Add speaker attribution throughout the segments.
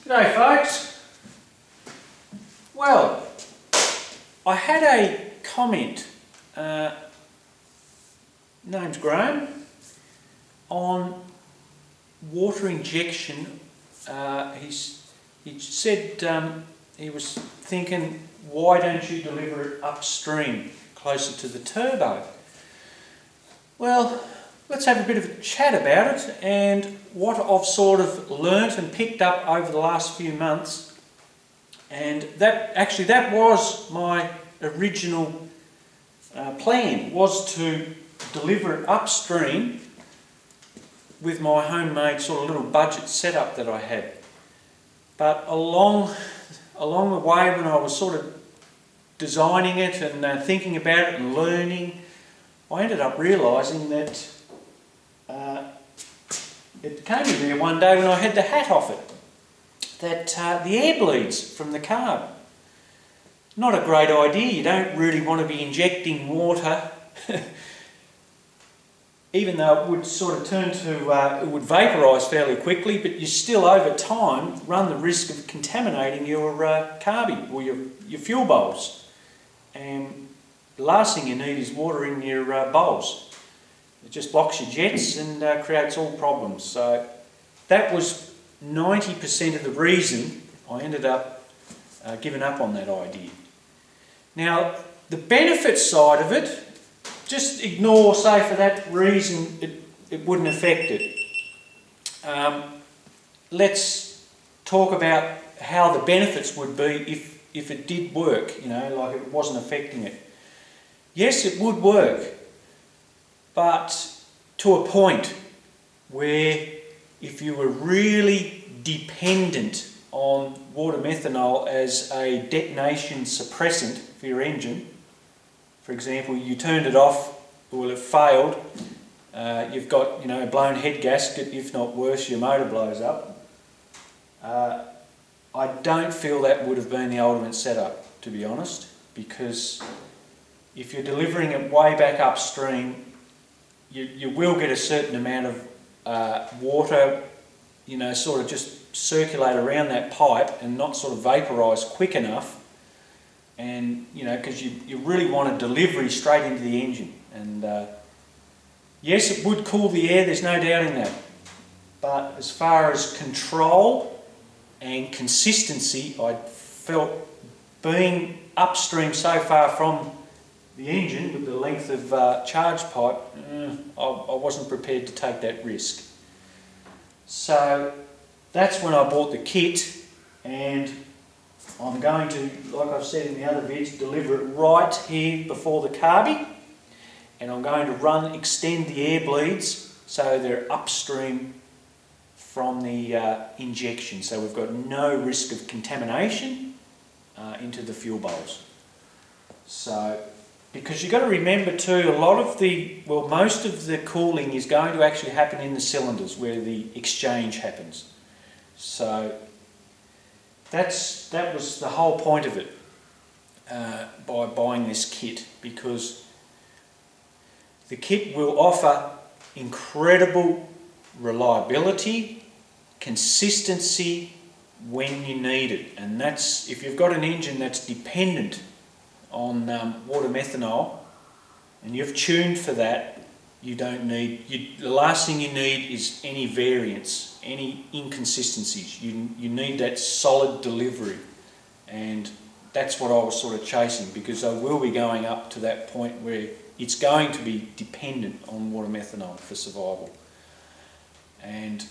Speaker 1: G'day folks. Well, I had a comment, name's Graham, on water injection. He said he was thinking, why don't you deliver it upstream, closer to the turbo? Well, let's have a bit of a chat about it and what I've sort of learnt and picked up over the last few months. And that was my original plan, was to deliver it upstream with my homemade sort of little budget setup that I had. But along the way, when I was sort of designing it and thinking about it and learning, I ended up realising that it came to me one day when I had the hat off it, that the air bleeds from the carb. Not a great idea. You don't really want to be injecting water, even though it would sort of turn to, it would vaporise fairly quickly, but you still over time run the risk of contaminating your carby or your fuel bowls. And the last thing you need is water in your bowls. It just blocks your jets and creates all problems. So that was 90% of the reason I ended up giving up on that idea. Now, the benefit side of it, just ignore, say for that reason it wouldn't affect it. Let's talk about how the benefits would be if it did work, like it wasn't affecting it. Yes, it would work, but to a point where if you were really dependent on water methanol as a detonation suppressant for your engine, for example, you turned it off, well it failed, you've got a blown head gasket, if not worse, your motor blows up. I don't feel that would have been the ultimate setup, to be honest, because if you're delivering it way back upstream, you will get a certain amount of water, sort of just circulate around that pipe and not sort of vaporise quick enough. And, because you really want a delivery straight into the engine. And yes, it would cool the air, there's no doubt in that. But as far as control and consistency, I felt being upstream so far from the engine with the length of charge pipe, I wasn't prepared to take that risk. So that's when I bought the kit, and I'm going to, like I've said in the other vids, deliver it right here before the carby, and I'm going to extend the air bleeds so they're upstream from the injection, so we've got no risk of contamination into the fuel bowls. So, because you've got to remember too, most of the cooling is going to actually happen in the cylinders where the exchange happens. So that was the whole point of it by buying this kit, because the kit will offer incredible reliability, consistency when you need it, and that's if you've got an engine that's dependent on water methanol and you've tuned for that, the last thing you need is any variance, any inconsistencies. You need that solid delivery, and that's what I was sort of chasing, because I will be going up to that point where it's going to be dependent on water methanol for survival. And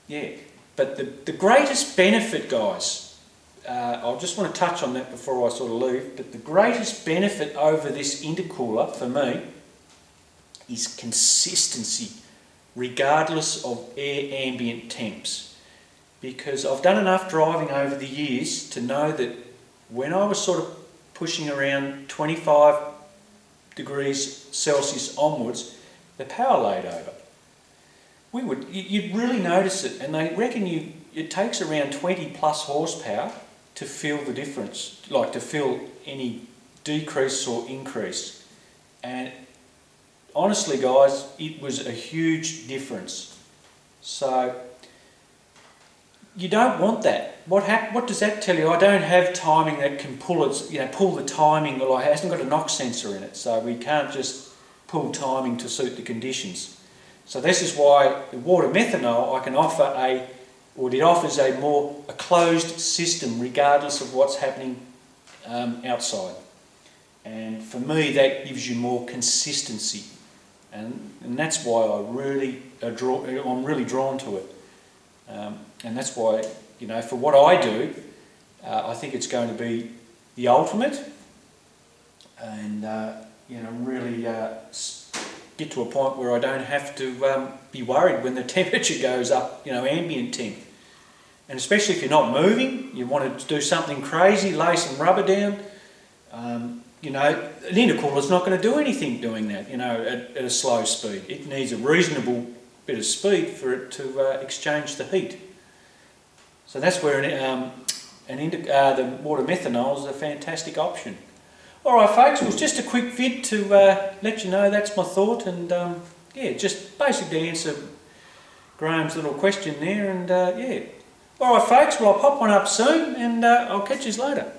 Speaker 1: yeah, but the greatest benefit, guys, I just want to touch on that before I sort of leave, but the greatest benefit over this intercooler for me is consistency, regardless of air ambient temps. Because I've done enough driving over the years to know that when I was sort of pushing around 25 degrees Celsius onwards, the power laid over. You'd really notice it, and they reckon it takes around 20 plus horsepower to feel the difference, like to feel any decrease or increase. And honestly, guys, it was a huge difference. So you don't want that. What does that tell you? I don't have timing that can pull the timing, or it hasn't got a knock sensor in it, so we can't just pull timing to suit the conditions. So this is why the water methanol it offers a closed system regardless of what's happening outside. And for me, that gives you more consistency, and that's why I'm really drawn to it. And that's why, for what I do, I think it's going to be the ultimate, and really get to a point where I don't have to be worried when the temperature goes up, ambient temp. And especially if you're not moving, you want to do something crazy, lay some rubber down, an intercooler's not going to do anything doing that, at a slow speed. It needs a reasonable bit of speed for it to exchange the heat. So that's where the water methanol is a fantastic option. Alright folks, it was just a quick vid to let you know that's my thought, and just basically answer Graham's little question there, and Alright folks, well I'll pop one up soon, and I'll catch you later.